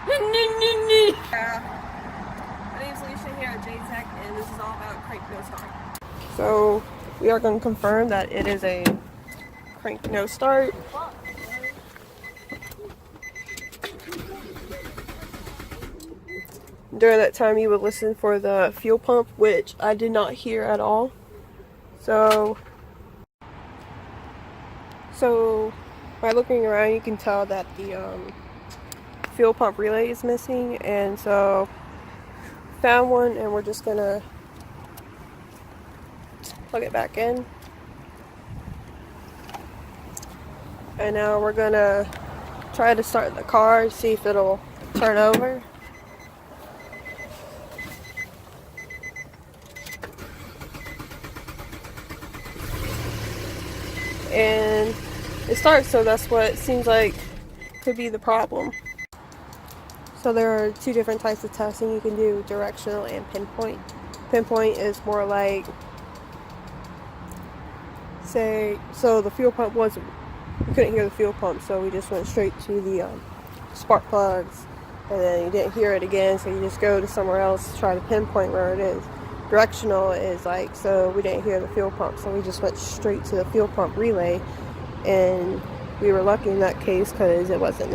My name's Alicia here at JTech, and this is all about crank no start. So we are going to confirm that it is a crank no start. During that time you would listen for the fuel pump, which I did not hear at all. So by looking around you can tell that the fuel pump relay is missing, and so found one and we're just gonna plug it back in. And now we're gonna try to start the car, see if it'll turn over. And it starts, so that's what seems like could be the problem. So there are two different types of testing you can do: directional and pinpoint. Pinpoint is more like, say, so the fuel pump we couldn't hear the fuel pump, so we just went straight to the spark plugs, and then you didn't hear it again, so you just go to somewhere else to try to pinpoint where it is. Directional is like, so we didn't hear the fuel pump, so we just went straight to the fuel pump relay, and we were lucky in that case because it wasn't there.